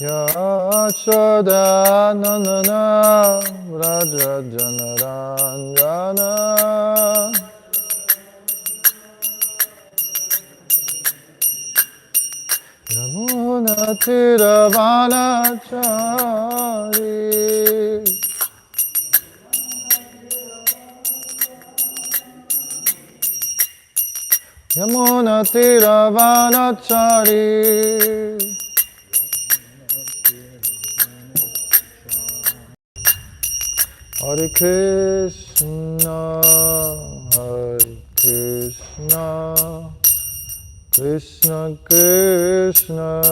Yashodanandana Vraja Janaranjana Yamuna Tiravanachari Yamuna Tiravanachari Hare Krishna, Hare Krishna, Krishna Krishna,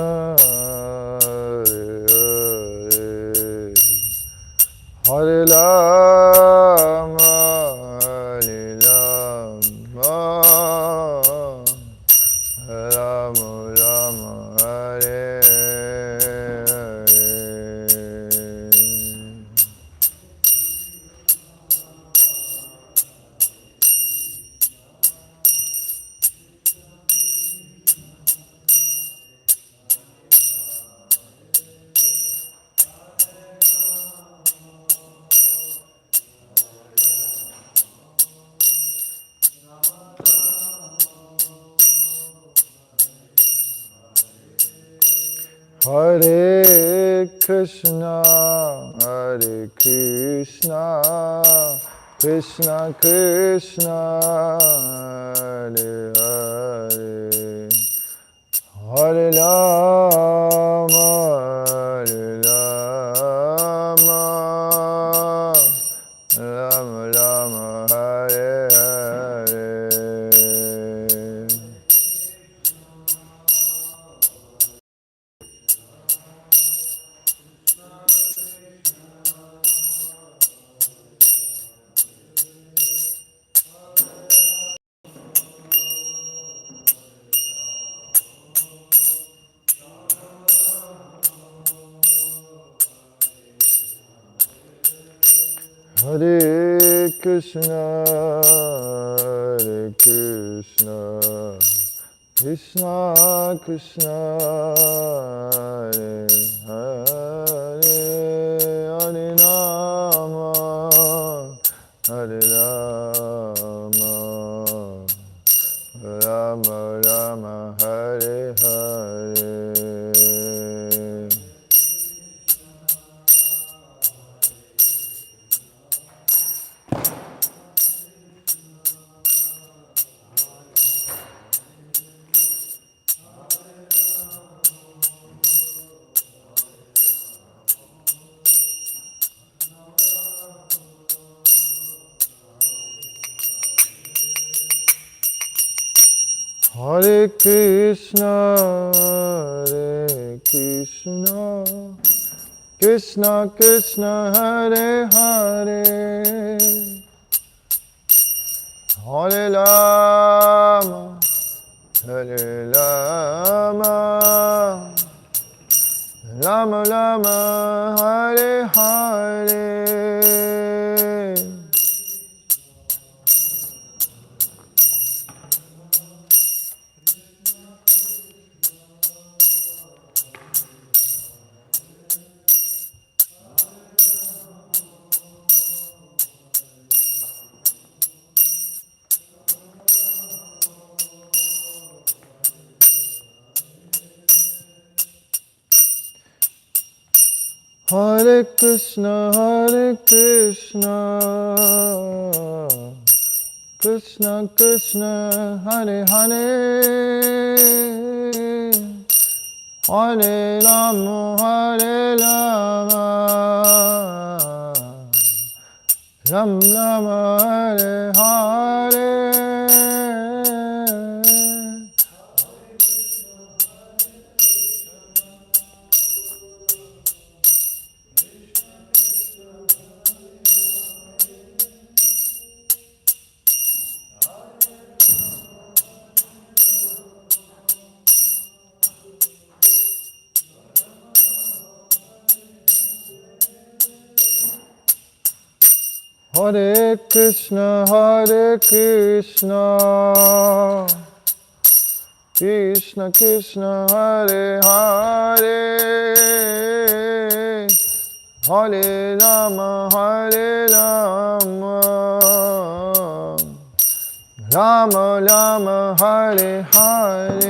Hare Hare, Hare Rama, Hare Rama, Rama Rama, Hare Hare Krishna, Hare Krishna, Krishna Krishna, Hare Hare, Hare Rama, Hare Rama, Rama Rama, Hare Hare. Hare Krishna, Hare Krishna, Krishna Krishna, Hare Hare, Hare Rama, Hare Rama, Rama Rama, Hare Hare. Hare Krishna, Hare Krishna, Krishna Krishna, Hare Hare, Hare Rama, Hare Rama, Rama Rama, Hare Hare. Hare Krishna, Krishna Krishna, Hare Hare, Hare Rama, Hare Rama, Ram Rama, Hare Hare. Hare Krishna, Krishna Krishna Hare Hare Hare Rama Rama Rama Hare Hare.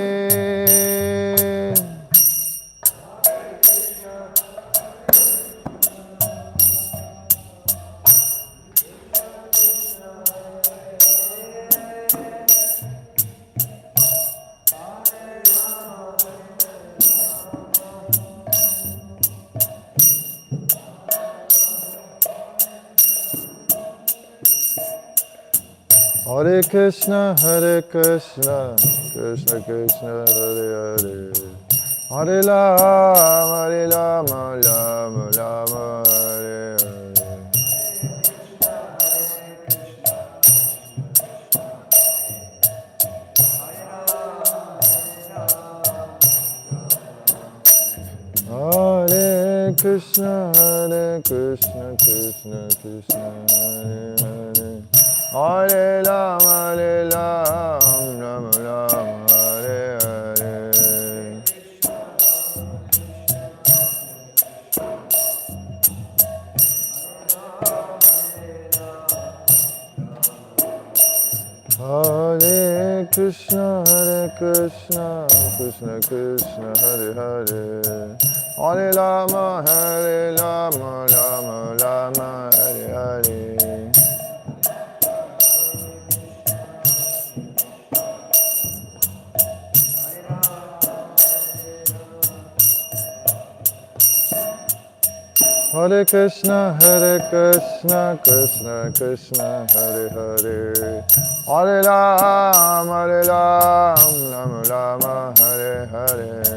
Hare Krishna, Krishna Krishna, Hare Hare, Hare Rama, Rama, Hare Hare. Hare Krishna, Krishna Krishna, Hare Hare, Hare Rama, Rama, Hare Hare. Hare Krishna, Krishna Krishna, Hare Hare, Hare Rama, Rama, Hare Hare. Hare Krishna, Krishna Krishna, Hare Hare, Hare Rama, Rama, Hare Hare.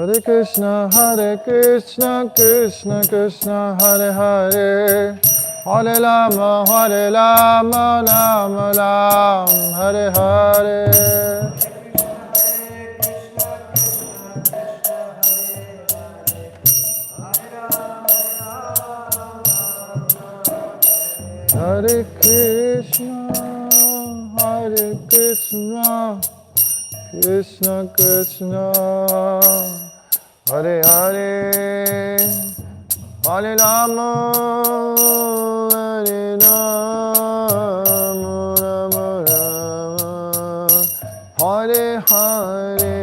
Hare Krishna, Krishna Krishna, Hare Hare, Hare Rama, Rama, Hare Hare. Hare Krishna, Krishna Krishna, Hare Hare, Hare Rama, Rama, Hare Hare.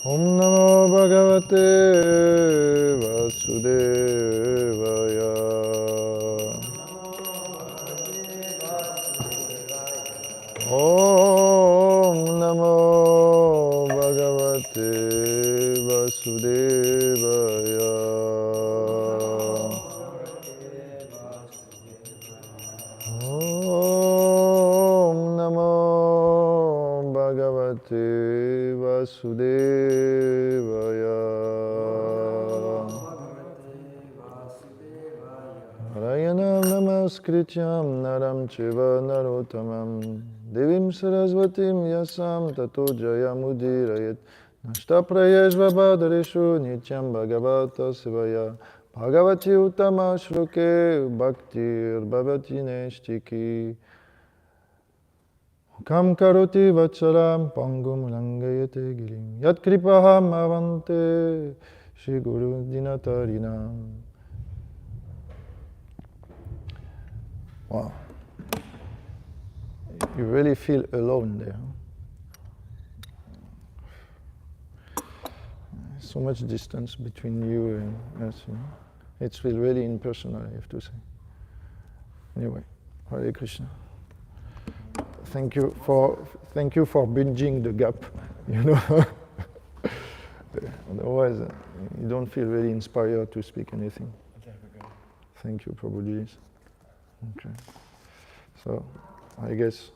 Om Namo Bhagavate Vasudevaya. Om Namo Bhagavate Vasudevaya. Om Namo Bhagavate Vasudevaya. Narayanam namaskrityam naram chaiva narottamam devim sarasvatim yasam tato jayamudirayet nashtaprayeshva bhadareshu nityam bhagavata sevaya bhagavati uttama shloke bhaktir bhavati neshtiki kam karoti vatsaram pangum langayate girim yat kripaham avante Shri Guru Dinatarinam. Wow. You really feel alone there. So much distance between you and us. You know? It feels really impersonal, I have to say. Anyway, Hare Krishna. Thank you for bridging the gap. You know, otherwise you don't feel really inspired to speak anything. Thank you, Prabhuji. Okay. So, I guess.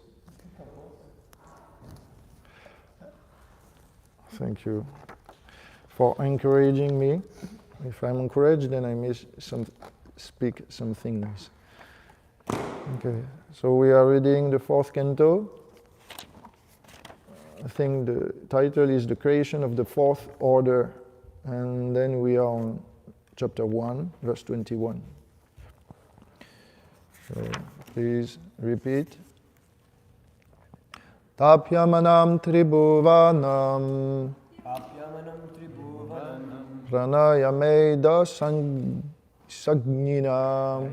Thank you for encouraging me. If I'm encouraged, then I may speak some things. Okay. So we are reading the 4th canto. I think the title is The Creation of the Fourth Order, and then we are on chapter 1, verse 21. So please repeat. Tapyamanam tribhuvanam pranayameda sagninam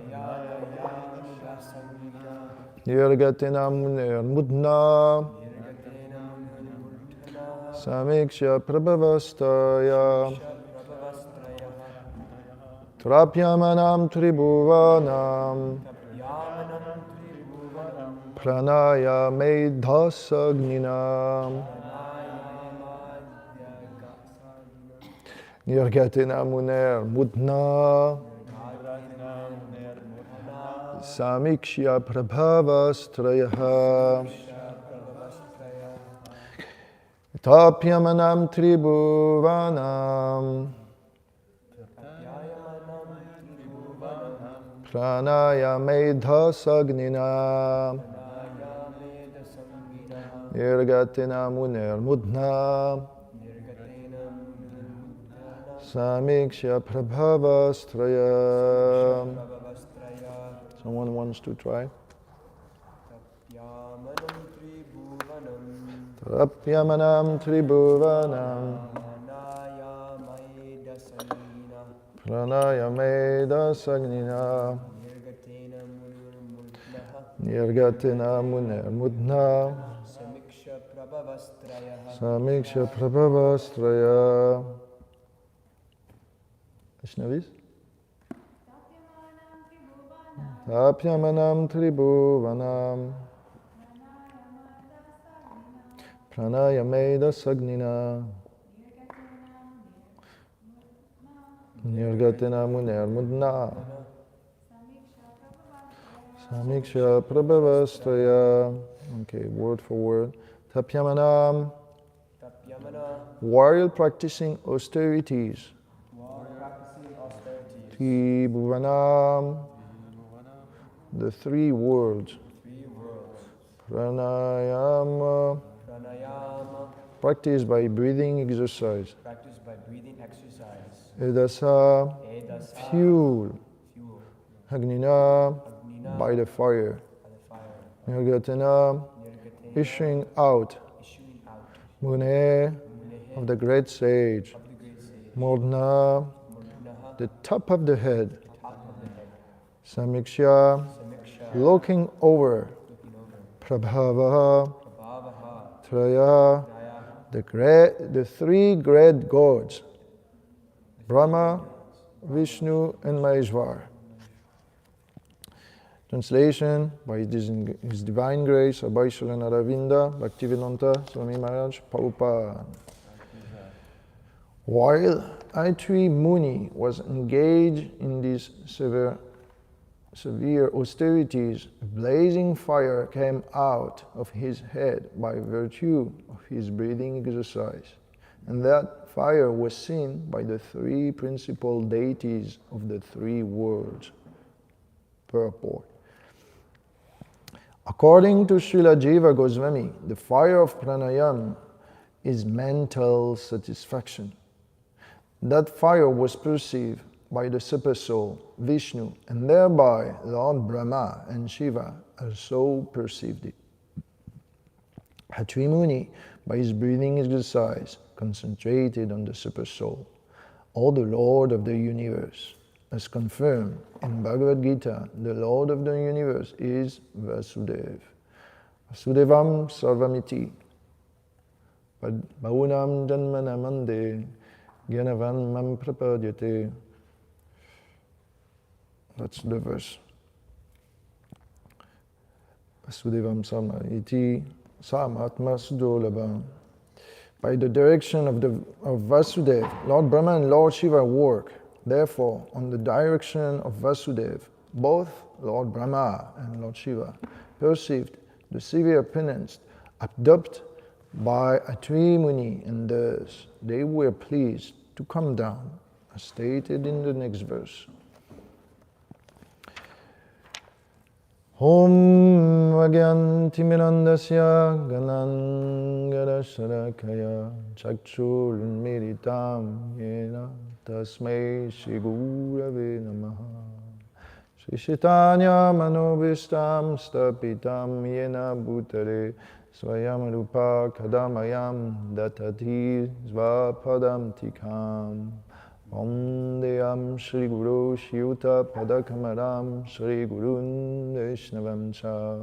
nirgatinam nirmudna samikshya prabhavastaya trapyamanam tribhuvanam pranayameda sagninam nirgatinam nirmudna samikshya prabhavastraya tapyamanam tribhuvanam pranayameda sagninam nirgatinam nirmudna samikshya prabhavastraya. Someone wants to try? Tapyamanam tribhuvanam pranayameda sagnina nirgatina munirmudna samikshya prabhavastraya. Vaishnavis? Tapyamanam tribhuvanam pranayameda sagnina nirgatina munirmudna samikshya prabhavastaya. Okay, word for word. Tapyamanam, while practicing austerities. Tribhuvanam, the three worlds. Pranayama, practice by breathing exercise. Dasa, fuel. Agnina, by the fire. Nirgatana, issuing out. Mune, of the great sage. Mordna, the top of the head. Samikshya, looking over. Prabhava, Traya, the three great gods. Brahma, Vishnu, and Maheshwar. Translation by His Divine Grace, Abhay Sharana Bhaktivedanta Swami Maharaj Prabhupada. While Atri Muni was engaged in these severe austerities, a blazing fire came out of his head by virtue of his breathing exercise, and that fire was seen by the three principal deities of the three worlds. Purport. According to Srila Jiva Goswami, the fire of pranayam is mental satisfaction. That fire was perceived by the super soul, Vishnu, and thereby Lord Brahma and Shiva also perceived it. Atri Muni, by his breathing exercise, concentrated on the super soul, or the Lord of the universe. As confirmed in Bhagavad Gita, the Lord of the universe is Vasudev. Vasudevam sarvamiti. Bahunam janmanamande gyanavan mam prapadyate. That's the verse. Vasudevam sarvamiti samatma sudolabham. By the direction of Vasudev, Lord Brahma and Lord Shiva work. Therefore, on the direction of Vasudev, both Lord Brahma and Lord Shiva perceived the severe penance adopted by Atri Muni, and thus they were pleased to come down, as stated in the next verse. Om Agyanti Mirandasya Ganangara Sarakaya Chakchul Miritam Yena Tasmai Shri Gurave Namaha Shri Chaitanya Manobishtam Stapitam Yena Bhutare Swayam Rupa Kadamayam Datati Svapadam Tikam Vandeyam Shri Guru Shiyuta Padakamaram Shri Gurun Vaishnavam Cha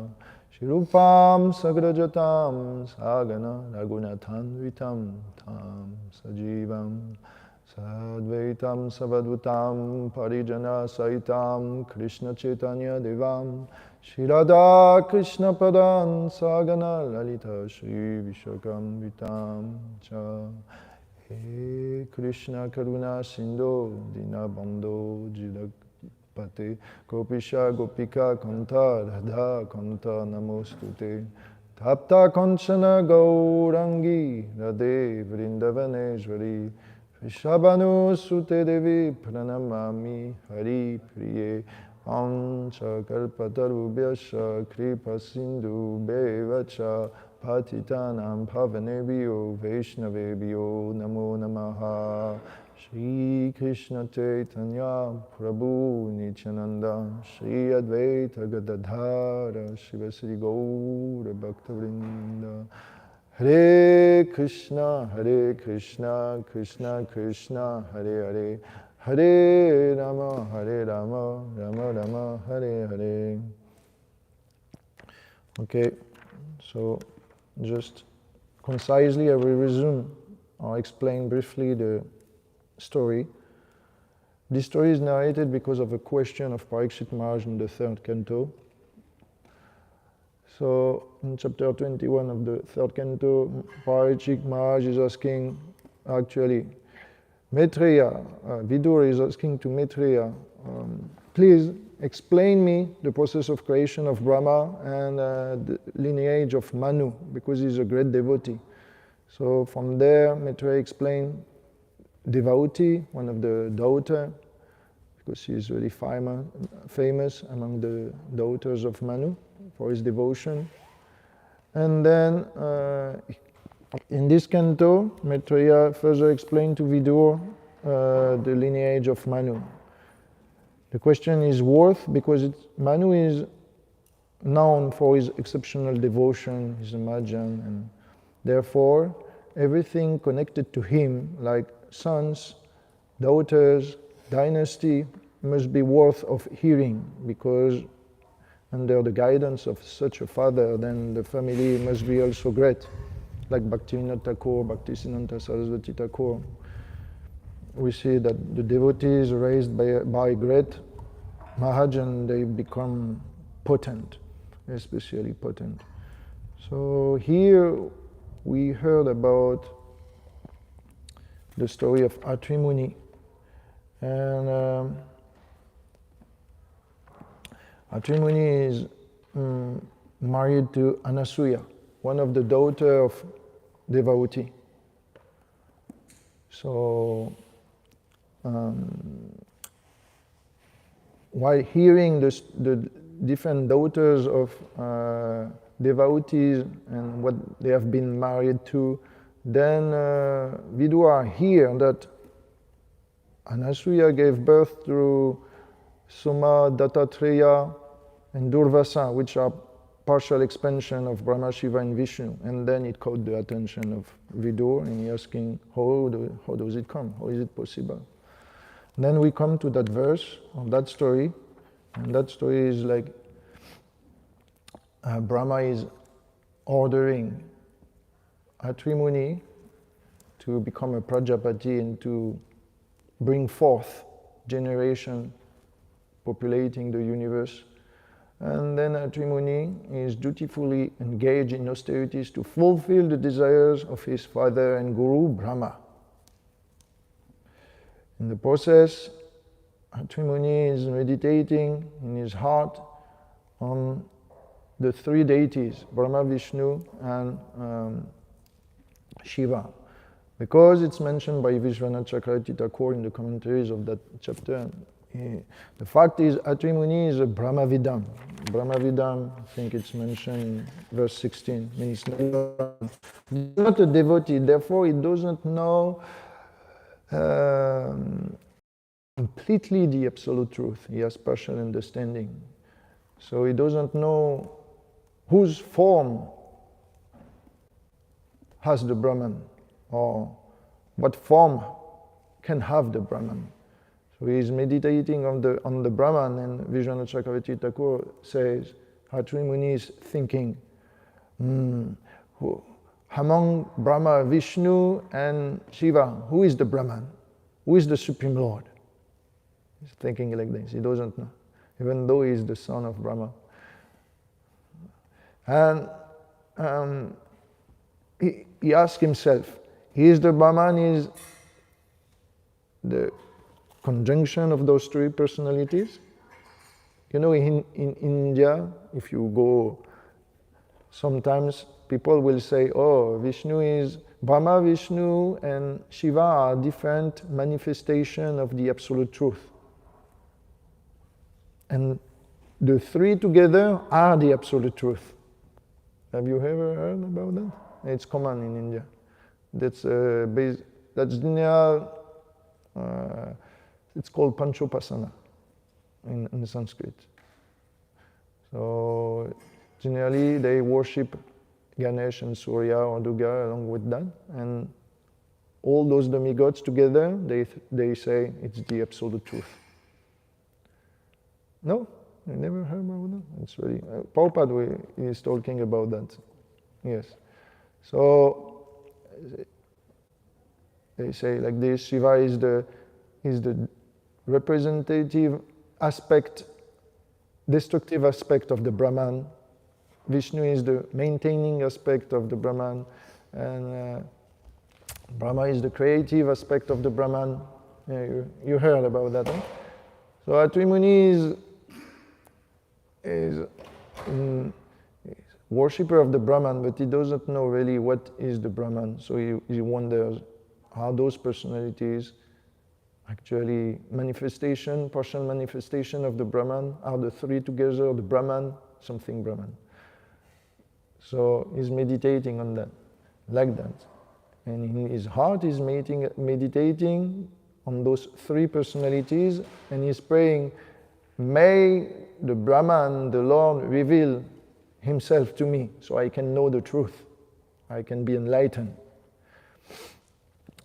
Shri Rupam Sagrajatam Sagana Raghunathan Vitam Tam Sajivam Sadvaitam Savadvutam Parijana Saitam Krishna Chaitanya Devam Shri Radha Krishna Padan Sagana Lalita Shri Vishakam Vitam Cha He Krishna Karuna Sindhu Dinabandho Jidapate Gopisha Gopika Kanta Radha Kanta Namostute Tapta Kanchana Gaurangi Radhe Vrindavaneshwari Vishabhanu Sute Devi Pranamami Hari Priye Pancha Kalpatarubhyascha Kripa Sindhu Bevacha Patitanam Pavanebhyo Vaishnavebhyo Namo Namaha Shri Krishna Chaitanya Prabhu Nityananda Shri Advaita Gadadhara Shiva Sri Gaura Bhaktavrinda Hare Krishna Krishna Krishna Hare Hare Hare Rama Rama Rama Hare Hare. Okay, so just concisely I will resume or explain briefly the story. This story is narrated because of a question of Parikshit Maharaj in the third canto. So in chapter 21 of the third canto, Parikshit Maharaj is asking, actually, Maitreya, Vidur is asking to Maitreya, please explain me the process of creation of Brahma and the lineage of Manu, because he's a great devotee. So from there, Maitreya explained Devavati, one of the daughters, because she is really famous among the daughters of Manu for his devotion. And then in this canto, Maitreya further explained to Vidur the lineage of Manu. The question is worth because Manu is known for his exceptional devotion, his Majan, and therefore everything connected to him, like sons, daughters, dynasty, must be worth of hearing, because under the guidance of such a father, then the family must be also great, like Bhaktivinoda Thakur, Bhaktisiddhanta Saraswati Thakur. We see that the devotees raised by great Mahajan, they become potent, especially potent. So here we heard about the story of Atri Muni. And Atri Muni is married to Anasuya, one of the daughters of Devavati. So while hearing the different daughters of devotees and what they have been married to, then Vidura hear that Anasuya gave birth to Soma, Dattatreya, and Durvasa, which are partial expansion of Brahma, Shiva, and Vishnu. And then it caught the attention of Vidur, and he asking, how does it come? How is it possible? Then we come to that verse of that story, and that story is like Brahma is ordering Atri Muni to become a Prajapati and to bring forth generation populating the universe. And then Atri Muni is dutifully engaged in austerities to fulfill the desires of his father and guru Brahma. In the process, Atri Muni is meditating in his heart on the three deities, Brahma, Vishnu, and Shiva. Because it's mentioned by Vishwanath Chakravarti Thakur in the commentaries of that chapter. The fact is, Atri Muni is a Brahmavidam. Brahmavidam, I think it's mentioned in verse 16, means not a devotee, therefore he doesn't know completely the absolute truth. He has partial understanding. So he doesn't know whose form has the Brahman, or what form can have the Brahman. So he is meditating on the Brahman, and Vishwanath Chakravarti Thakur says, Atri Muni is thinking, among Brahma, Vishnu, and Shiva, who is the Brahman? Who is the Supreme Lord? He's thinking like this. He doesn't know, even though he is the son of Brahma. And he asks himself, he is the Brahman, is the conjunction of those three personalities. You know, in India, if you go, sometimes people will say, oh, Vishnu is, Brahma, Vishnu, and Shiva are different manifestations of the absolute truth. And the three together are the absolute truth. Have you ever heard about that? It's common in India. That's general. It's called Panchopasana in Sanskrit. So generally they worship Ganesh and Surya or Durga along with that, and all those demigods together, they say it's the absolute truth. No? You never heard about that? It's really, Prabhupada is talking about that. Yes. So they say like this, Shiva is the representative aspect, destructive aspect of the Brahman. Vishnu is the maintaining aspect of the Brahman, and Brahma is the creative aspect of the Brahman. Yeah, you heard about that, huh? So Atri Muni is worshipper of the Brahman, but he doesn't know really what is the Brahman. So he wonders how those personalities actually partial manifestation of the Brahman, are the three together, the Brahman, something Brahman. So he's meditating on that, like that. And in his heart he's meditating on those three personalities, and he's praying, may the Brahman, the Lord, reveal himself to me so I can know the truth, I can be enlightened.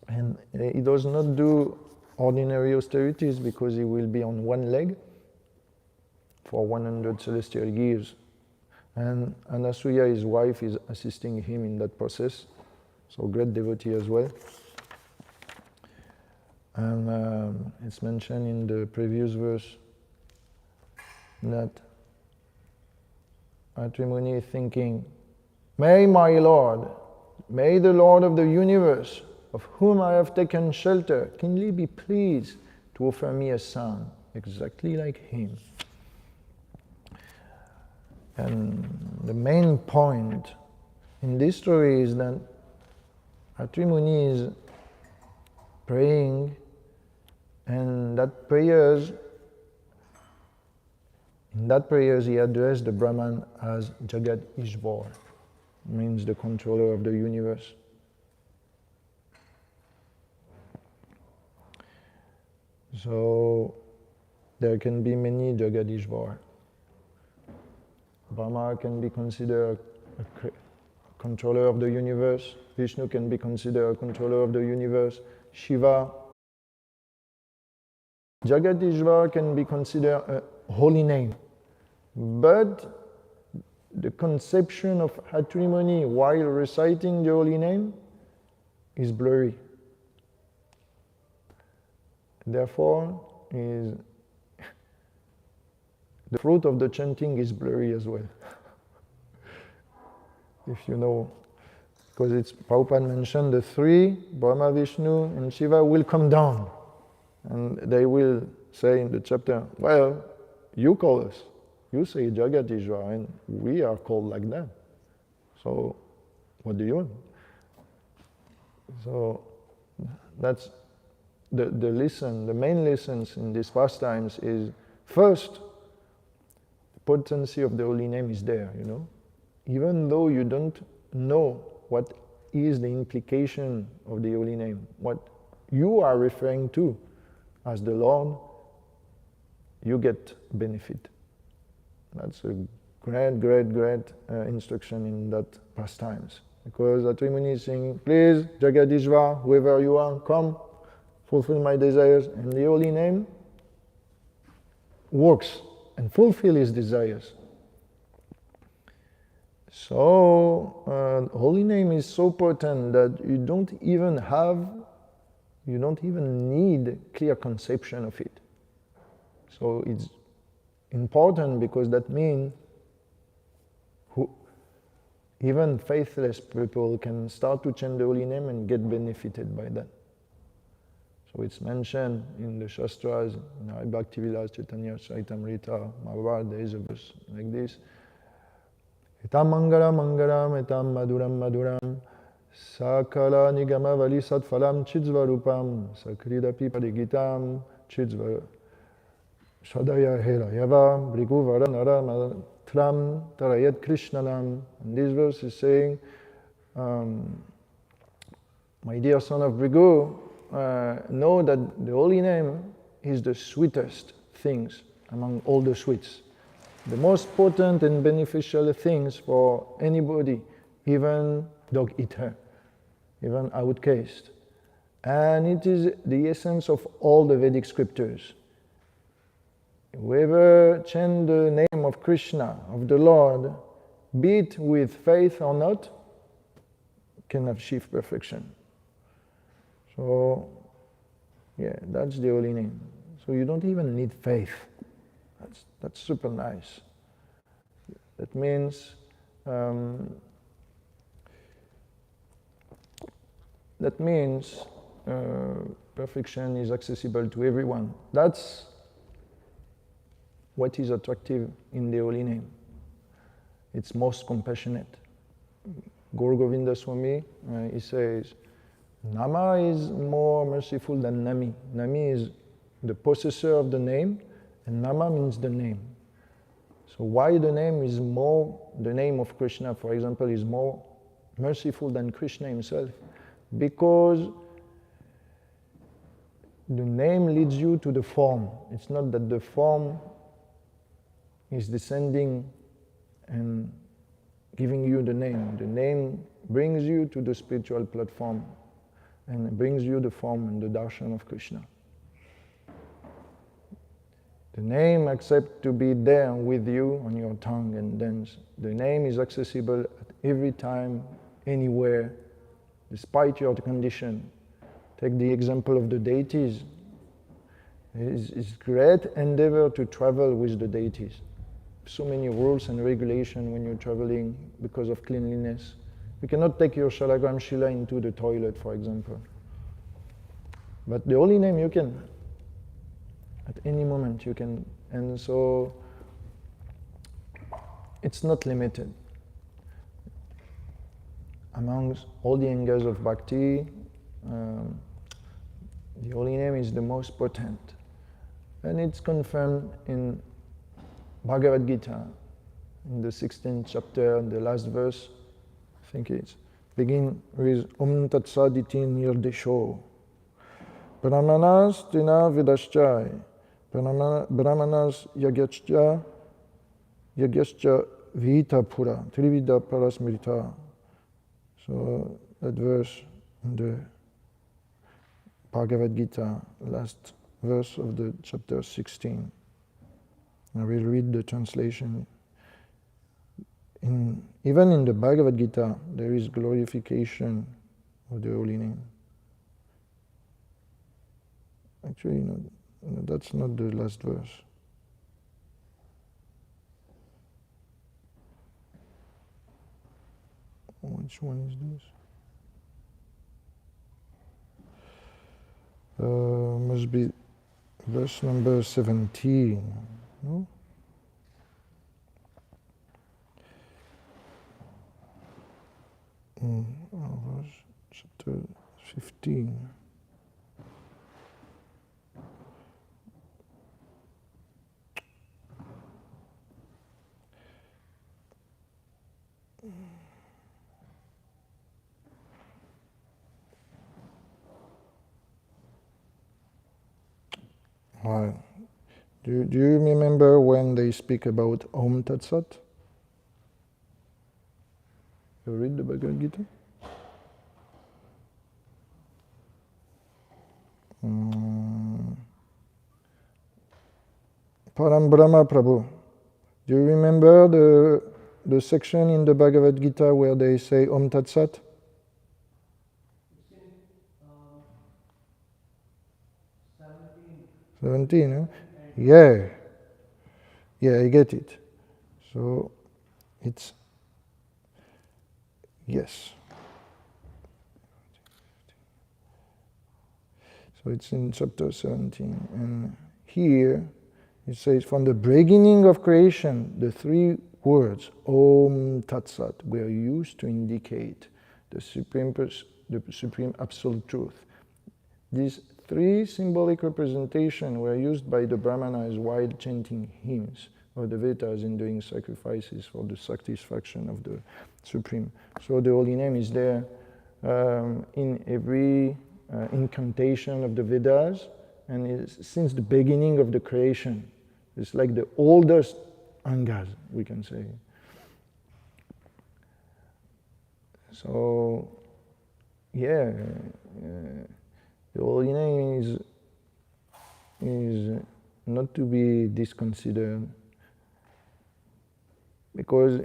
And he does not do ordinary austerities because he will be on one leg for 100 celestial years. And Anasuya, his wife, is assisting him in that process. So great devotee as well. And it's mentioned in the previous verse that Atri Muni is thinking, may my Lord, may the Lord of the universe, of whom I have taken shelter, kindly be pleased to offer me a son exactly like him. And the main point in this story is that Atri Muni is praying, and in that prayers he addressed the Brahman as Jagat Ishvar, means the controller of the universe. So there can be many Jagadishvar. Brahma can be considered a controller of the universe. Vishnu can be considered a controller of the universe. Shiva. Jagadishvar can be considered a holy name. But the conception of Atri Muni while reciting the holy name is blurry. Therefore, the fruit of the chanting is blurry as well. If you know, because it's Prabhupada mentioned the three, Brahma, Vishnu, and Shiva will come down, and they will say in the chapter, well, you call us. You say Jagat Ishvara, and we are called like that. So, what do you want? So, that's the main lessons in these pastimes is, first, the potency of the holy name is there, you know. Even though you don't know what is the implication of the holy name, what you are referring to as the Lord, you get benefit. That's a great instruction in that pastimes. Because Atri Muni is saying, please, Jagadishvara, whoever you are, come, fulfill my desires. And the holy name works and fulfill his desires. So, holy name is so potent that you don't even need clear conception of it. So it's important because that means even faithless people can start to chant the holy name and get benefited by that. So it's mentioned in the Shastras, in Bhakti-Vilas, Chaitanya Charitamrita, Mahabharata, there is a verse like this. Etam mangalam mangalam, etam maduram maduram, sakala nigama vali satphalam chidsvarupam, sakridapi padigitam, chidsvar shadaya hela yava, brigu varanara matram tarayat krishnanam. And this verse is saying, my dear son of Brigu, know that the holy name is the sweetest things among all the sweets. The most potent and beneficial things for anybody, even dog eater, even outcast. And it is the essence of all the Vedic scriptures. Whoever chants the name of Krishna, of the Lord, be it with faith or not, can achieve perfection. So, yeah, that's the holy name. So you don't even need faith. That's super nice. That means perfection is accessible to everyone. That's what is attractive in the holy name. It's most compassionate. Gaur Govinda Swami, he says, Nama is more merciful than Nami. Nami is the possessor of the name, and Nama means the name. So why the name of Krishna, for example, is more merciful than Krishna himself? Because the name leads you to the form. It's not that the form is descending and giving you the name. The name brings you to the spiritual platform and brings you the form and the darshan of Krishna. The name accepts to be there with you on your tongue, and then the name is accessible at every time, anywhere, despite your condition. Take the example of the deities. It's great endeavor to travel with the deities. So many rules and regulations when you're traveling because of cleanliness. You cannot take your Shalagram Shila into the toilet, for example. But the holy name you can. At any moment you can. And so it's not limited. Amongst all the angles of bhakti, the holy name is the most potent. And it's confirmed in Bhagavad Gita, in the 16th chapter, the last verse. I think it's begin with Om Tat Saditi Nirdesho. Brahmanas Tina Vidaschai. Brahmanas Yagyascha Vita Pura. Trivida Parasmrita. So that verse in the Bhagavad Gita, last verse of the chapter 16. I will read the translation. Even in the Bhagavad Gita, there is glorification of the holy name. Actually, no, that's not the last verse. Which one is this? Must be verse number 17. No? Verse chapter 15. Right. Do you remember when they speak about Om Tat Sat? You read the Bhagavad Gita? Param Brahma Prabhu. Do you remember the section in the Bhagavad Gita where they say Om Tat Sat? 17, huh? Yeah. Yeah, I get it. So, it's... Yes. So it's in chapter 17. And here, it says, from the beginning of creation, the three words, Om Tat Sat, were used to indicate the supreme absolute truth. These three symbolic representations were used by the Brahmanas while chanting hymns, or the Vedas in doing sacrifices for the satisfaction of the Supreme. So the Holy Name is there in every incantation of the Vedas, and it's since the beginning of the creation. It's like the oldest angas, we can say. So, yeah, the Holy Name is not to be disconsidered, because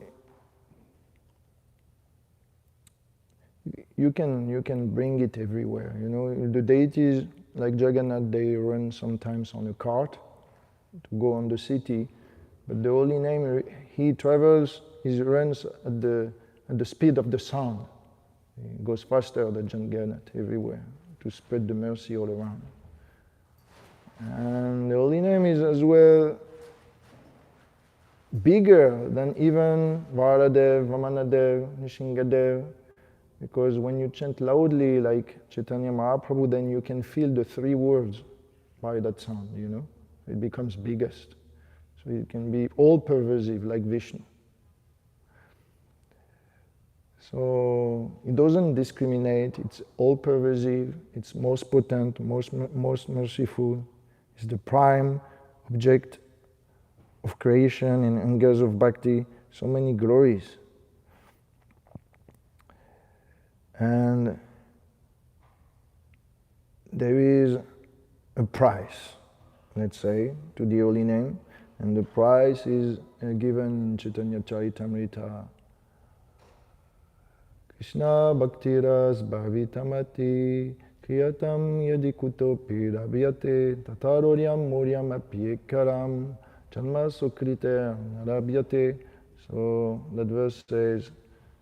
you can bring it everywhere. You know, the deities like Jagannath, they run sometimes on a cart to go on the city, but the Holy Name, he travels, he runs at the speed of the sound. He goes faster than Jagannath everywhere to spread the mercy all around. And the Holy Name is as well bigger than even Varadev, Vamanadev, Nishingadev, because when you chant loudly like Chaitanya Mahaprabhu, then you can feel the three words by that sound, you know. It becomes biggest. So it can be all pervasive like Vishnu. So it doesn't discriminate, it's all pervasive, it's most potent, most merciful, it's the prime object of creation and angas of bhakti, so many glories. And there is a price, let's say, to the Holy Name, and the price is given in Chaitanya Charitamrita. Krishna bhaktiras bhavitamati kriyatam yadikuto pirabhyate tataroryam moryam apyekaram janma sukrite narabhyate. So that verse says,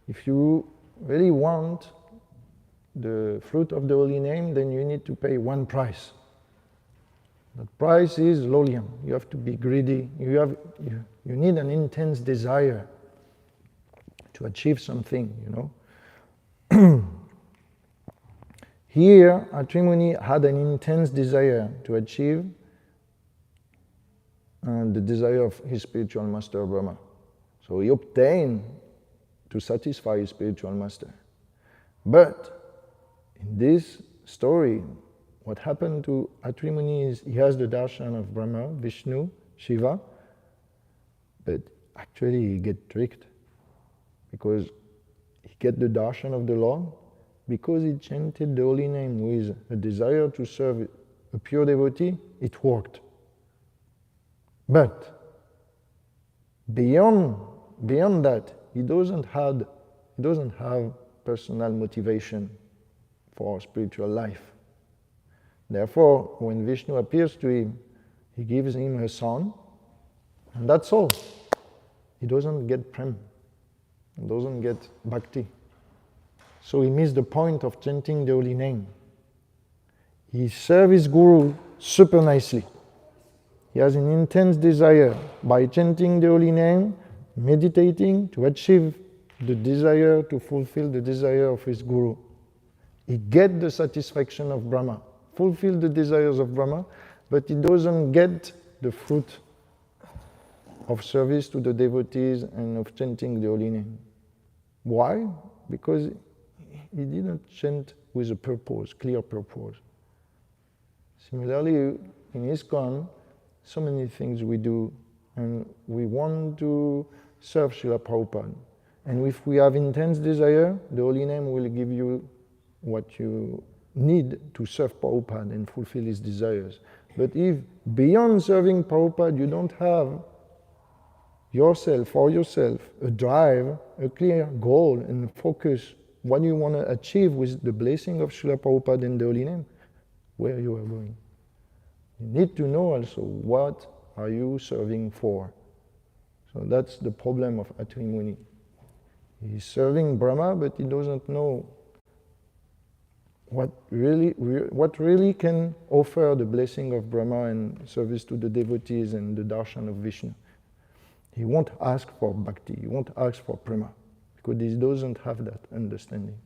if you really want the fruit of the Holy Name, then you need to pay one price. That price is lolyam. You have to be greedy. You need an intense desire to achieve something, you know. Here, Atri Muni had an intense desire to achieve the desire of his spiritual master Brahma. So he obtained to satisfy his spiritual master. But in this story, what happened to Atri Muni is he has the darshan of Brahma, Vishnu, Shiva, but actually he gets tricked, because he gets the darshan of the Lord because he chanted the Holy Name with a desire to serve a pure devotee. It worked. But beyond that, he doesn't have personal motivation for spiritual life. Therefore, when Vishnu appears to him, he gives him a son, and that's all. He doesn't get prem, he doesn't get bhakti. So he missed the point of chanting the Holy Name. He served his guru super nicely, he has an intense desire by chanting the holy name, meditating to achieve the desire, to fulfill the desire of his guru. He gets the satisfaction of Brahma, fulfill the desires of Brahma, but he doesn't get the fruit of service to the devotees and of chanting the holy name. Why? Because he didn't chant with a purpose, clear purpose. Similarly, in ISKCON, so many things we do, and we want to serve Srila Prabhupada. And if we have intense desire, the holy name will give you what you need to serve Prabhupada and fulfill his desires. But if beyond serving Prabhupada you don't have yourself, for yourself, a drive, a clear goal and focus, what you want to achieve with the blessing of Srila Prabhupada and the holy name, where you are going. You need to know also what are you serving for. So that's the problem of Atri Muni. He's serving Brahma, but he doesn't know what really can offer the blessing of Brahma and service to the devotees and the darshan of Vishnu. He won't ask for bhakti, he won't ask for prema, because he doesn't have that understanding.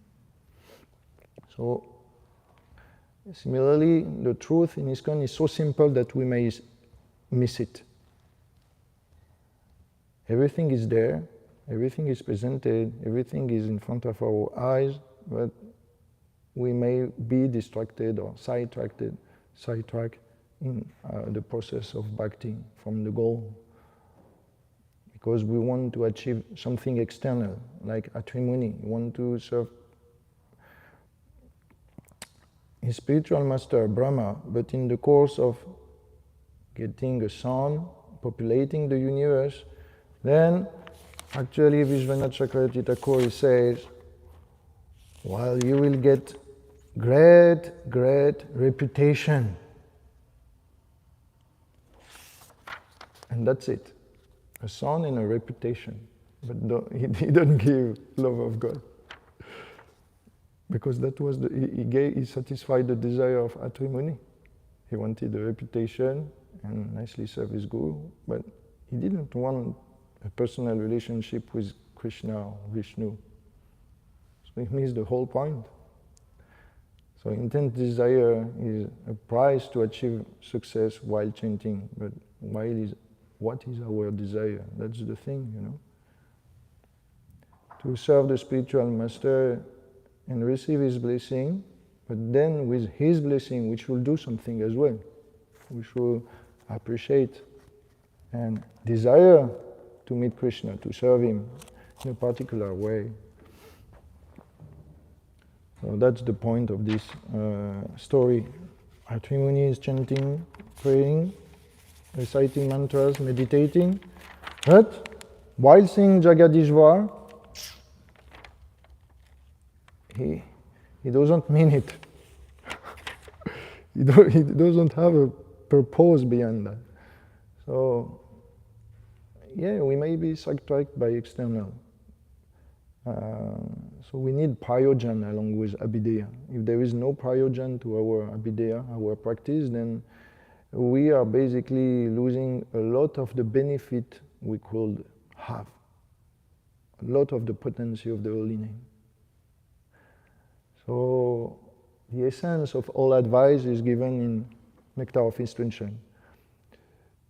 So, similarly, the truth in ISKCON is so simple that we may miss it. Everything is there, everything is presented, everything is in front of our eyes, but we may be distracted or sidetracked in the process of bhakti from the goal. Because we want to achieve something external, like Atri Muni. We want to serve his spiritual master, Brahma, but in the course of getting a son, populating the universe, then actually Vishwanath Chakravarti Thakur says, well, you will get great reputation. And that's it. A son and a reputation. But he didn't give love of God. Because that was he satisfied the desire of Atri Muni. He wanted a reputation and nicely serve his guru, but he didn't want a personal relationship with Krishna or Vishnu. So he missed the whole point. So intense desire is a price to achieve success while chanting, but what is our desire? That's the thing, you know. To serve the spiritual master and receive his blessing, but then with his blessing we should do something as well. We should appreciate and desire to meet Krishna, to serve him in a particular way. So that's the point of this story. Atri Muni is chanting, praying, reciting mantras, meditating, but while singing Jagadishvar, he doesn't mean it. He doesn't have a purpose beyond that. So, yeah, we may be sidetracked by external. So we need prayojan along with abhideya. If there is no prayojan to our abhideya, our practice, then we are basically losing a lot of the benefit we could have, a lot of the potency of the holy name. So the essence of all advice is given in Nectar of Instruction.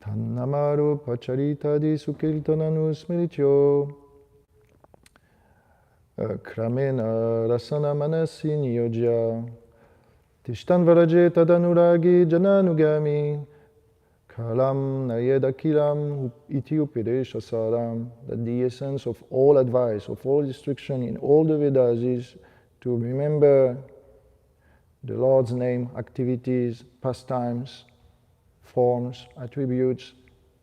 Tannamaru pacharitadi sukirtananu smirityo kramena rasana manasi niyojya tishtan varaje tadanuragi jananugami kalam nayedakiram iti upadesha saram. That the essence of all advice, of all instruction in all the Vedas is to remember the Lord's name, activities, pastimes, forms, attributes,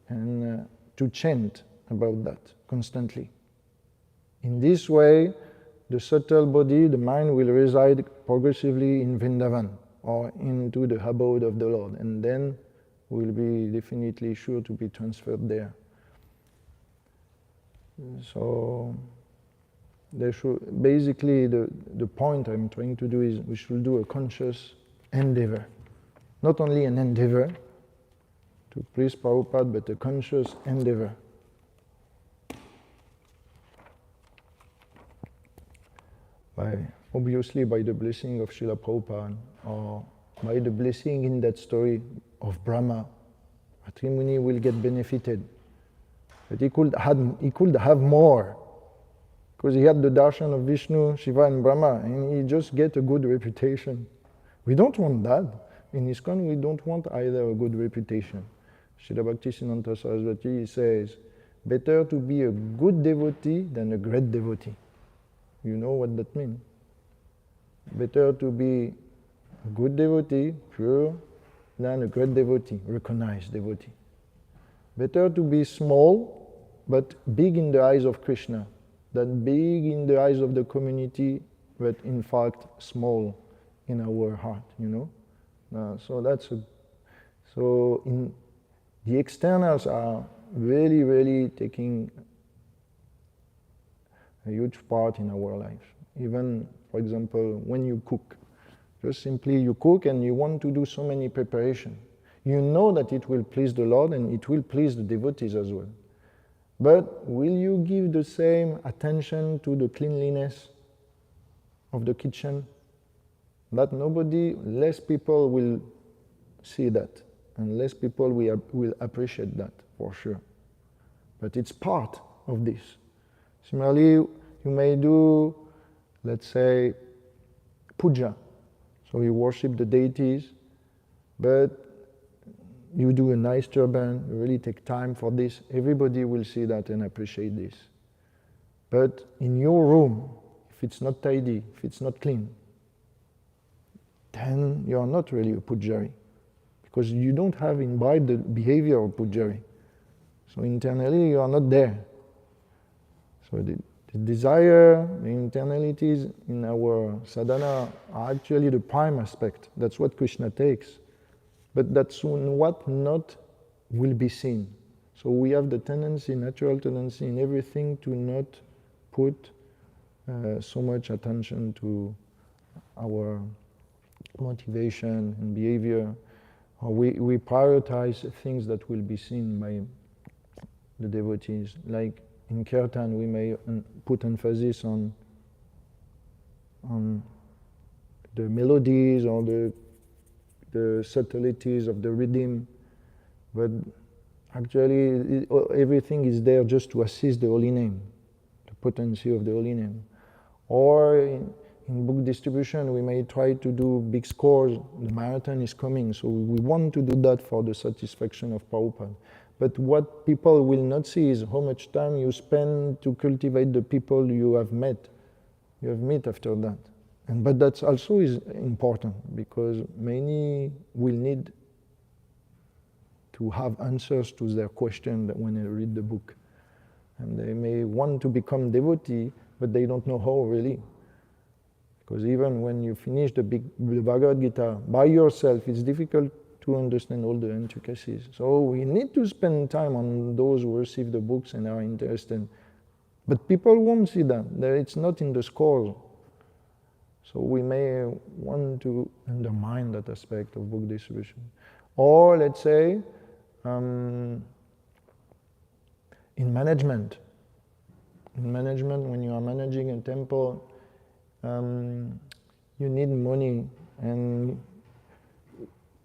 and to chant about that constantly. In this way, the subtle body, the mind, will reside progressively in Vrindavan or into the abode of the Lord, and then will be definitely sure to be transferred there. So, basically the point I'm trying to do is we should do a conscious endeavor. Not only an endeavor to please Prabhupada, but a conscious endeavor. Obviously by the blessing of Srila Prabhupada, or by the blessing in that story of Brahma, Atri Muni will get benefited. But he could have more, because he had the darshan of Vishnu, Shiva and Brahma, and he just get a good reputation. We don't want that. In ISKCON, we don't want either a good reputation. Srila Bhaktisiddhanta Saraswati says, better to be a good devotee than a great devotee. You know what that means? Better to be a good devotee, pure, than a great devotee, recognized devotee. Better to be small, but big in the eyes of Krishna, than big in the eyes of the community, but in fact small in our heart, you know? So in the externals are really, really taking a huge part in our life. Even, for example, when you cook, just simply you cook and you want to do so many preparations. You know that it will please the Lord and it will please the devotees as well. But will you give the same attention to the cleanliness of the kitchen? That less people will see that, and less people will appreciate that, for sure. But it's part of this. Similarly, you may do, let's say, puja. So you worship the deities, but you do a nice turban, you really take time for this. Everybody will see that and appreciate this. But in your room, if it's not tidy, if it's not clean, then you are not really a pujari, because you don't have imbibed the behavior of pujari. So internally you are not there. So the desire, the internalities in our sadhana are actually the prime aspect. That's what Krishna takes. But that's what not will be seen. So we have the tendency, natural tendency in everything to not put so much attention to our motivation and behavior. Or we prioritize things that will be seen by the devotees. Like in kirtan, we may put emphasis on the melodies or the subtleties of the rhythm, but actually everything is there just to assist the holy name, the potency of the holy name. Or in book distribution, we may try to do big scores. The marathon is coming, so we want to do that for the satisfaction of Prabhupada. But what people will not see is how much time you spend to cultivate the people you have met. You have met after that. But that also is important, because many will need to have answers to their question when they read the book. And they may want to become devotee, but they don't know how really. Because even when you finish the Bhagavad Gita by yourself, it's difficult to understand all the intricacies. So we need to spend time on those who receive the books and are interested. But people won't see that. It's not in the scores. So we may want to undermine that aspect of book distribution. Or let's say, in management. In management, when you are managing a temple, you need money, and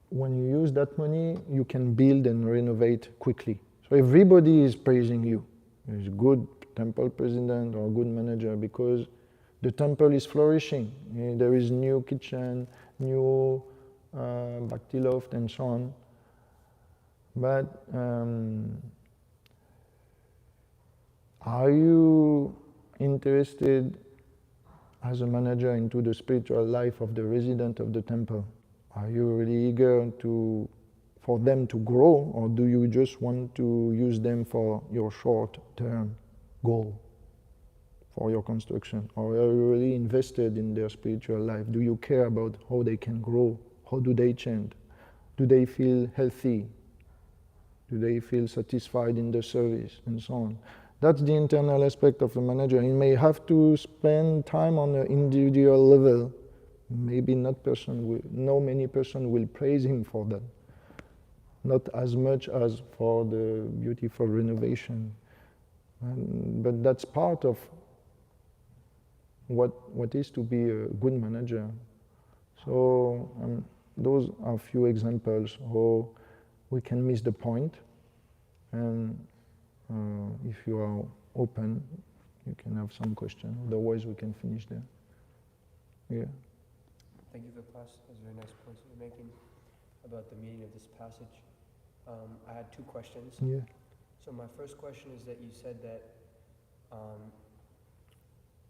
when you use that money, you can build and renovate quickly. So everybody is praising you. You're a good temple president or a good manager, because the temple is flourishing. There is new kitchen, new bhakti loft, and so on. But are you interested as a manager into the spiritual life of the resident of the temple? Are you really eager for them to grow, or do you just want to use them for your short-term goal for your construction? Or are you really invested in their spiritual life? Do you care about how they can grow? How do they change? Do they feel healthy? Do they feel satisfied in the service, and so on? That's the internal aspect of a manager. He may have to spend time on an individual level. Maybe not many person will praise him for that. not as much as for the beautiful renovation. But that's part of what is to be a good manager. So those are a few examples how we can miss the point, and if you are open, you can have some question. Otherwise, we can finish there. Yeah. Thank you for class. Those are very nice points you're making about the meaning of this passage. I had two questions. Yeah. So my first question is that you said that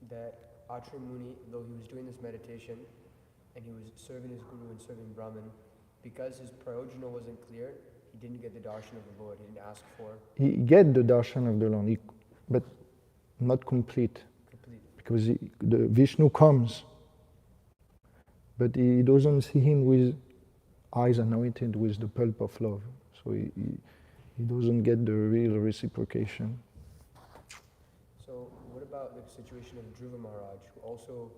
that Atri Muni, though he was doing this meditation and he was serving his guru and serving Brahman, because his prayojana wasn't clear, he didn't get the darshan of the Lord. He didn't ask for. He get the darshan of the Lord, but not complete. Because the Vishnu comes, but he doesn't see him with eyes anointed with the pulp of love. So he doesn't get the real reciprocation. So what about the situation of Dhruva Maharaj, who also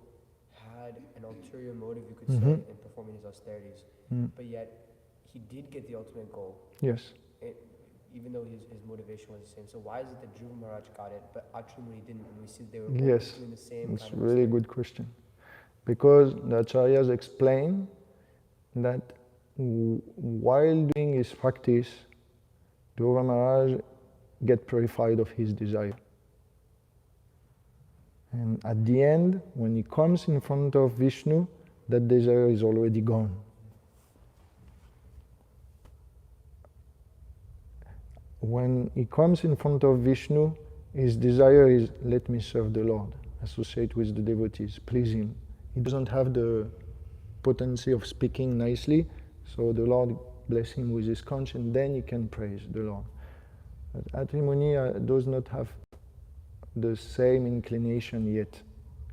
had an ulterior motive, you could say, in performing his austerities, but yet he did get the ultimate goal. Yes. Even though his motivation was the same. So why is it that Dhruva Maharaj got it, but Atri Muni didn't? And we see they were both doing the same It's kind of really good question. Because the Acharyas explain that while doing his practice, Dhruva Maharaj get purified of his desire. And at the end, when he comes in front of Vishnu, that desire is already gone. When he comes in front of Vishnu, his desire is, let me serve the Lord, associate with the devotees, please him. He doesn't have the potency of speaking nicely, so the Lord bless him with his conch, and then he can praise the Lord. But Atri Muni does not have the same inclination yet,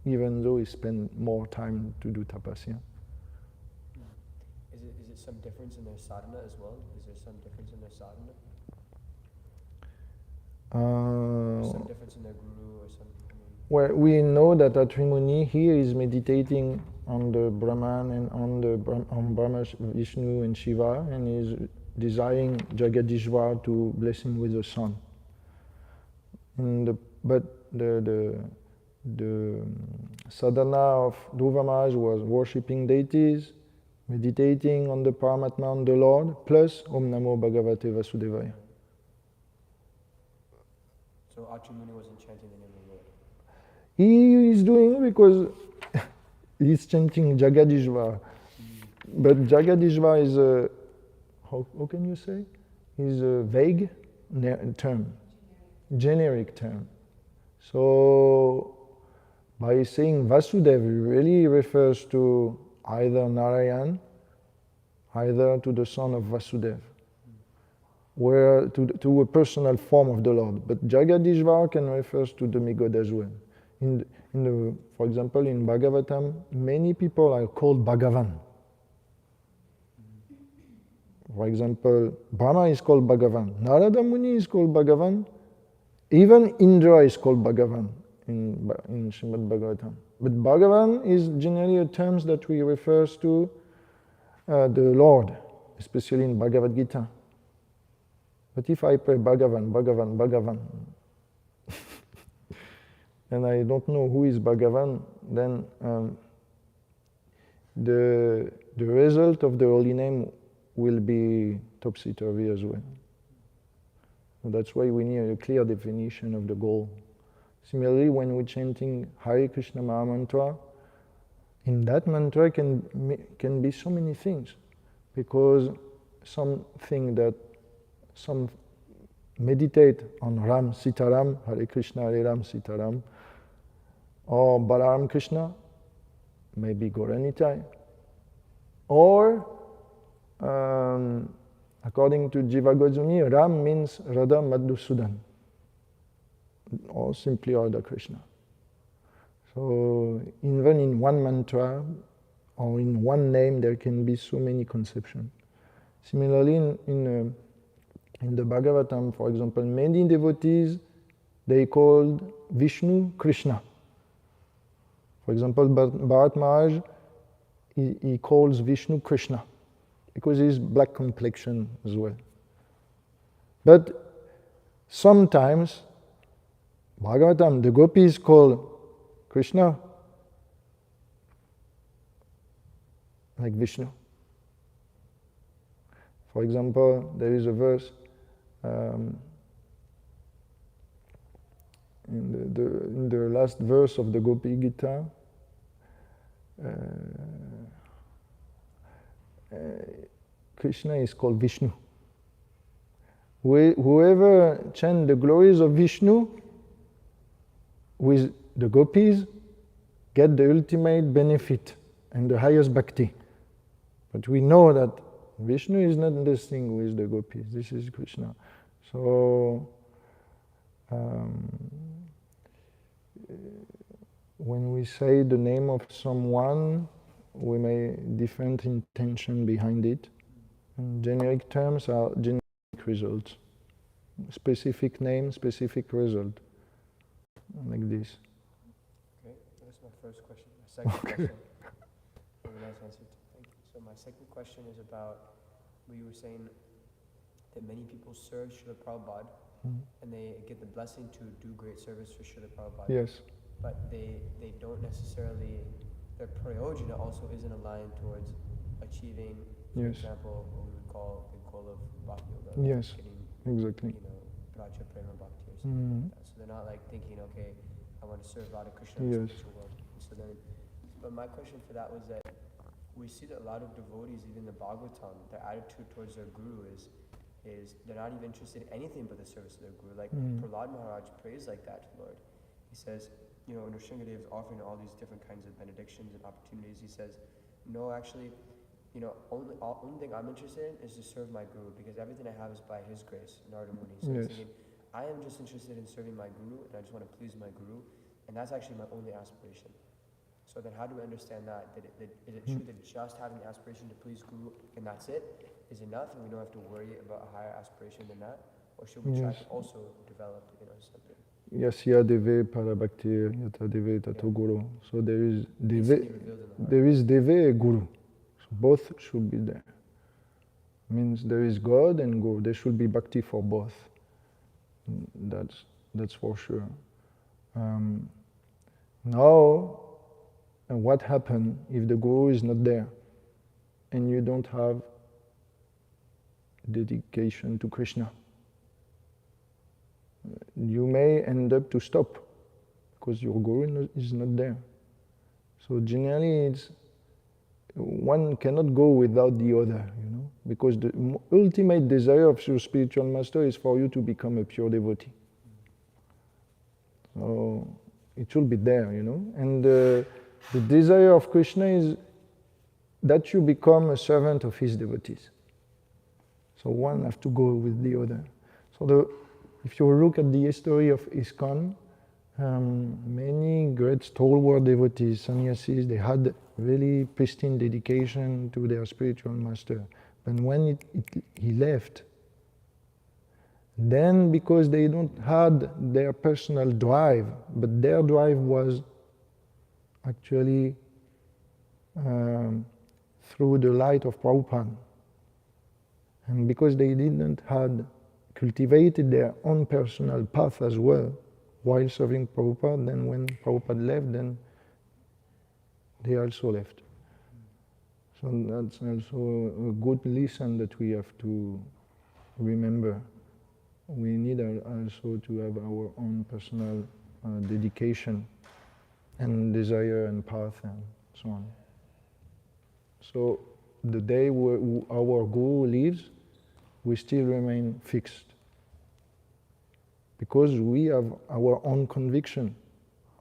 even though he spent more time to do tapasya. Is it some difference in their sadhana as well? Is there some difference in their sadhana? Some difference in their guru or something? Well, we know that Atri Muni here is meditating on the Brahman and on Brahma, Vishnu and Shiva, and is desiring Jagadishvar to bless him with a son. But the sadhana of Dhruva Maharaj was worshipping deities, meditating on the Paramatma, on the Lord, plus Om Namo Bhagavate Vasudevaya. So Atri Muni wasn't chanting the name of the Lord? He is doing because he's chanting Jagadishvar. But Jagadishvar is a, how can you say? Is a vague term, generic term. So by saying Vasudeva, it really refers to either Narayan, either to the son of Vasudeva, where to a personal form of the Lord. But Jagadishvar can refer to demigod as well. For example, in Bhāgavatam, many people are called Bhagavan. For example, Brahma is called Bhagavan, Narada Muni is called Bhagavan, even Indra is called Bhagavan in Śrimad Bhāgavatam. But Bhagavan is generally a term that we refer to the Lord, especially in Bhagavad Gita. But if I pray Bhagavan, Bhagavan, Bhagavan, and I don't know who is Bhagavan, then the result of the holy name will be topsy-turvy as well. So that's why we need a clear definition of the goal. Similarly, when we're chanting Hare Krishna Maha Mantra, in that mantra can be so many things, because some meditate on Ram Sitaram, Hare Krishna Hare Ram Sitaram, or Balaram Krishna, maybe Gauranitai, or according to Jiva Goswami, Ram means Radha Madhusudan, or simply Radha Krishna. So even in one mantra or in one name, there can be so many conceptions. Similarly, in the Bhāgavatam, for example, many devotees, they called Vishnu Krishna. For example, Bharat Maharaj, he calls Vishnu Krishna, because he's black complexion as well. But sometimes, Bhāgavatam, the gopis call Krishna like Vishnu. For example, there is a verse in the last verse of the Gopi Gita. Krishna is called Vishnu. Whoever chants the glories of Vishnu with the gopis get the ultimate benefit and the highest bhakti. But we know that Vishnu is not the thing with the gopis. This is Krishna. So when we say the name of someone, we may different intention behind it. And generic terms are generic results. Specific name, specific result. Like this. Okay, that's my first question. My second question. Very nice answer. Thank you. So my second question is about where you were saying that many people serve Srila Prabhupada and they get the blessing to do great service for Srila Prabhupada. Yes. But they don't necessarily, their prayojana also isn't aligned towards achieving, for example, what we would call the goal of bhakti yoga. Yes, getting, exactly. Praja Prema Bhakti or something like that. So they're not like thinking, okay, I want to serve Radha Krishna in the spiritual world. So then, but my question for that was that we see that a lot of devotees, even the Bhagavatam, their attitude towards their guru is they're not even interested in anything but the service of their guru. Like Prahlad Maharaj prays like that to the Lord. He says, when Nrsimhadev is offering all these different kinds of benedictions and opportunities, he says, no, actually, only thing I'm interested in is to serve my guru, because everything I have is by his grace, Narada Muni. So he's thinking, I am just interested in serving my guru, and I just want to please my guru, and that's actually my only aspiration. So then how do we understand that? Is it true that just having the aspiration to please guru and that's it is enough, and we don't have to worry about a higher aspiration than that? Or should we try to also develop, something? Yasya deve parabhakti yata deve tato guru. So there is deve guru. So both should be there. Means there is God and guru. There should be bhakti for both. That's for sure. Now, what happens if the guru is not there and you don't have dedication to Krishna? You may end up to stop because your guru is not there. So generally, one cannot go without the other, because the ultimate desire of your spiritual master is for you to become a pure devotee. So it should be there, and the desire of Krishna is that you become a servant of his devotees. So one has to go with the other. So if you look at the history of ISKCON, many great stalwart devotees, sannyasis, they had really pristine dedication to their spiritual master. But when he left, then because they don't had their personal drive, but their drive was actually through the light of Prabhupada. And because they didn't had cultivated their own personal path as well while serving Prabhupada, then when Prabhupada left, then they also left. So that's also a good lesson that we have to remember. We need also to have our own personal dedication and desire and path and so on. So the day our guru leaves, we still remain fixed. Because we have our own conviction.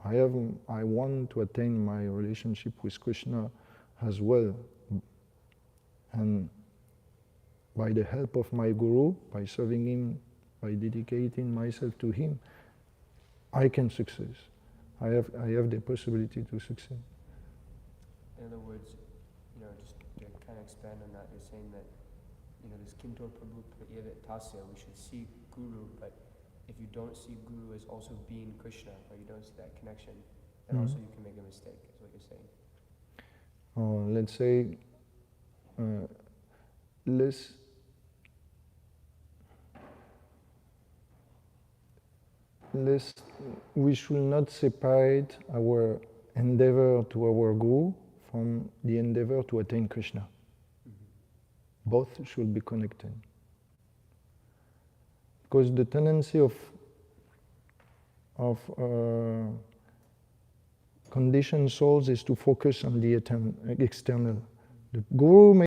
I want to attain my relationship with Krishna as well. And by the help of my guru, by serving him, by dedicating myself to him, I can succeed. I have the possibility to succeed. In other words, just to kind of expand on that, you're saying that, this Kintor Prabhu Prayevet Tasya, we should see Guru, but if you don't see Guru as also being Krishna, or you don't see that connection, then also you can make a mistake, is what you're saying. Let's say, we should not separate our endeavor to our Guru from the endeavor to attain Krishna. Both should be connected. Because the tendency of conditioned souls is to focus on the external. The Guru may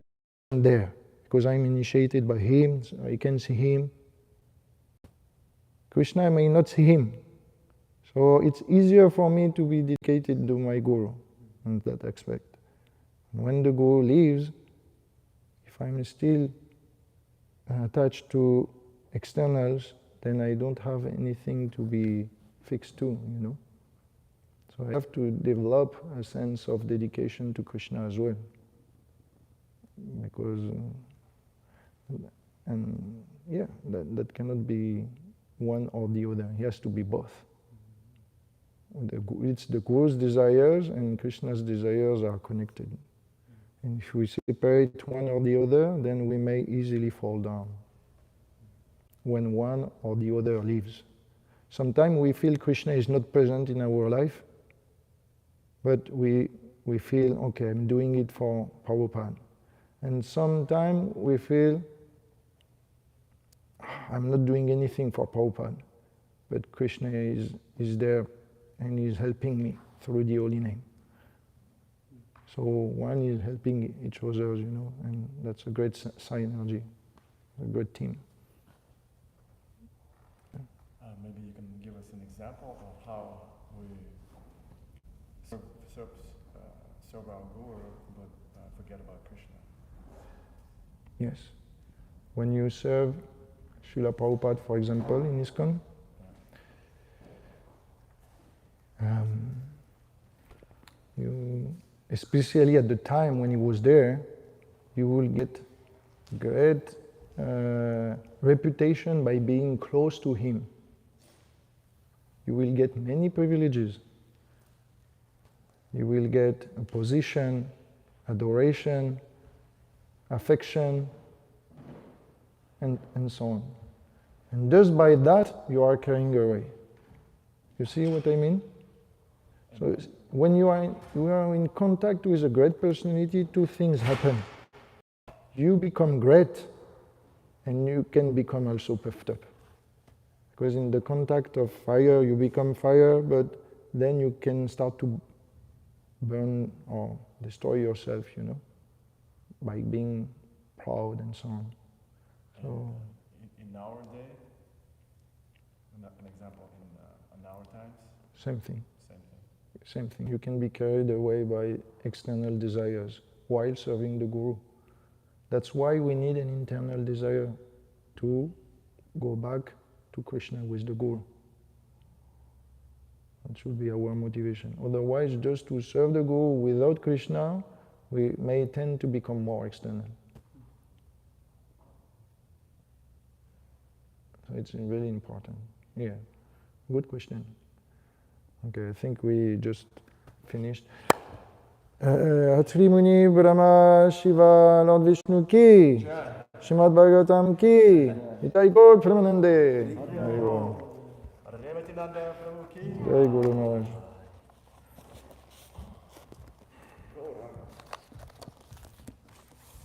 be there, because I'm initiated by him, so I can see him. Krishna may not see him. So it's easier for me to be dedicated to my Guru in that aspect. When the Guru leaves, if I'm still attached to externals, then I don't have anything to be fixed to, So I have to develop a sense of dedication to Krishna as well. Because, that cannot be one or the other. It has to be both. It's the Guru's desires and Krishna's desires are connected. And if we separate one or the other, then we may easily fall down when one or the other leaves. Sometimes we feel Krishna is not present in our life, but we feel, okay, I'm doing it for Prabhupada. And sometimes we feel, I'm not doing anything for Prabhupada, but Krishna is there and is helping me through the holy name. So one is helping each other, and that's a great synergy, a great team. Maybe you can give us an example of how we serve our Guru, but forget about Krishna. Yes. When you serve Srila Prabhupada, for example, in ISKCON, especially at the time when he was there, you will get great reputation by being close to him. You will get many privileges. You will get a position, adoration, affection, and so on. And just by that, you are carrying away. You see what I mean? So when you are in contact with a great personality, two things happen. You become great, and you can become also puffed up. Because in the contact of fire, you become fire, but then you can start to burn or destroy yourself, by being proud and so on. So in our day, an example in our times? Same thing. Same thing. You can be carried away by external desires while serving the Guru. That's why we need an internal desire to go back to Krishna with the Guru. That should be our motivation. Otherwise, just to serve the Guru without Krishna, we may tend to become more external. So it's really important. Yeah, good question. Okay, I think we just finished. Hatri Muni Brahma Shiva Lord Vishnu ki, Śrimad Bhāgavatam ki, Nitai Gaur Premanande. Revatinandana Prabhu ki. Jai Guru Maharaj.